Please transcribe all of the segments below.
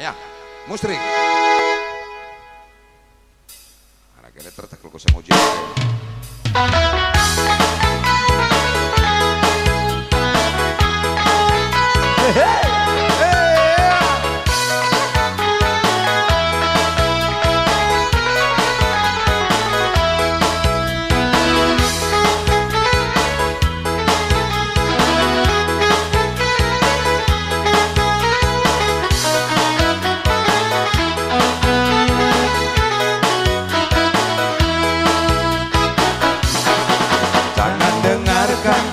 Ya, musrik. Anak ini tertek lu saya mau jadi.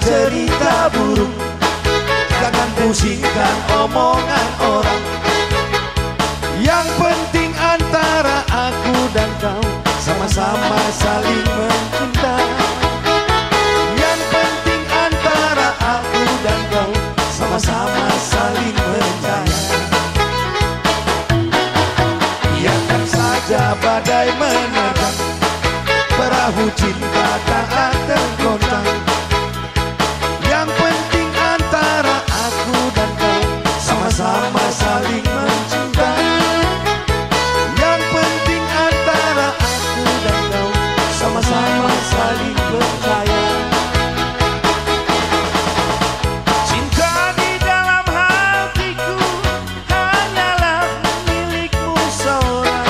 Cerita buruk, jangan pusingkan omongan orang. Yang penting antara aku dan kau sama-sama saling mencinta. Yang penting antara aku dan kau sama-sama saling percaya. Biarkan saja badai menerjang, perahu cinta tak akan goncang. Yang penting antara aku dan kau sama-sama saling mencinta. Yang penting antara aku dan kau sama-sama saling percaya. Cinta di dalam hatiku hanyalah milikmu seorang.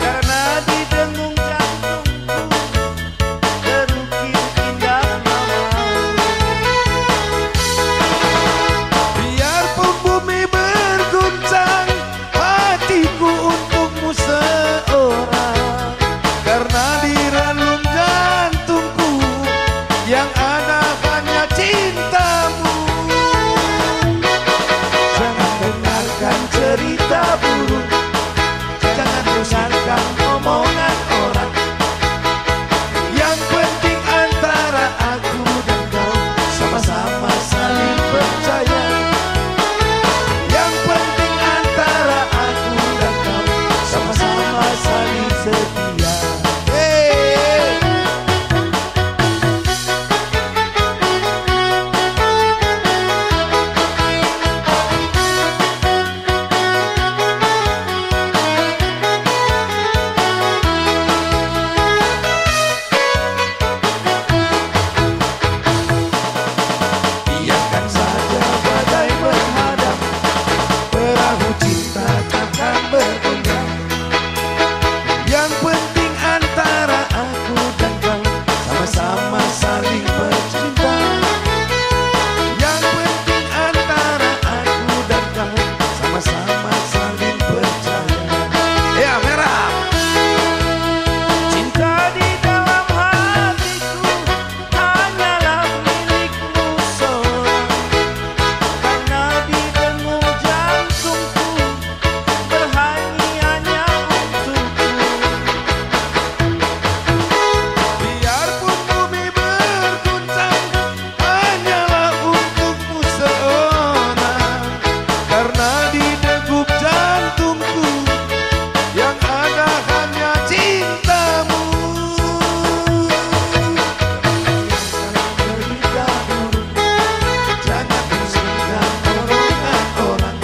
Karena di dengung jantungku terukir indah namamu. Biarpun bumi berguncang, hatiku untukmu seorang. Karena di relung jantungku yang ada hanya cintamu. Jangan dengarkan cerita buruk, jangan dengarkan omongan orang. Yang penting antara aku dan kau sama-sama saling percaya. Yang penting antara aku dan kau sama-sama saling setia. Biarkan saja badai menghadap, perahu cinta takkan bergoyang. Yang penting antara aku dan kau sama-sama saling bercinta. Yang penting antara aku dan kau sama-sama saling percaya. Ya, merah. Cinta di dalam hatiku hanyalah milikmu seorang. Karena di dengung jantungku berhenti hanya untukku. Biarpun bumi berguncang, hanyalah untukmu seorang. Karena di degup jantungku yang ada hanya cintamu. Cerita buruk, jangan pusingkan omongan orang.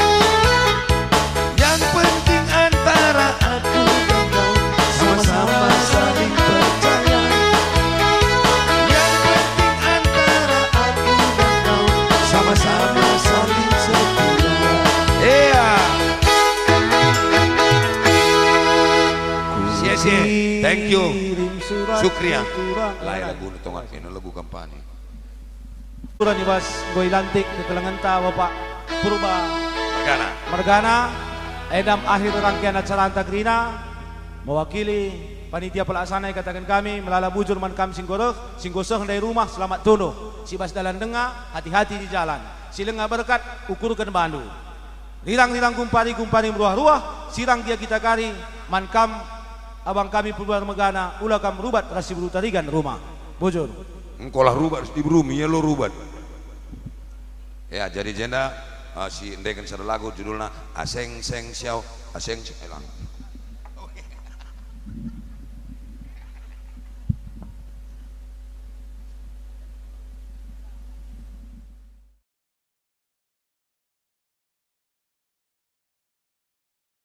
Yang penting antara aku dan kau sama-sama saling percaya. Yang penting antara aku dan kau sama-sama saling setia. Iya. Thank you. Kirim surat Sukria. keturang Lain lagu nutongan ini lagu kampanye. Turan ibas goy lantik di telangan ta Bapak Purba Margana. Margana edam akhir rangkaian acara Antagrina mewakili panitia pelaksana katakan kami melala bujur man kam singgoseh dari rumah selamat tono sibas dalan denga hati-hati di jalan silengah berkat ukurkan bandu rirang-rirang kumpari meruah-ruah sirang dia kita kari man kam abang kami Purba Margana ulah kam rubat rasi berutarigan rumah bujur Engkau lah rubat di bumi ya lo rubat. Ya jadi jenda si ndekan sada lagu judulnya Aseng Seng Xiao Aseng Hilang.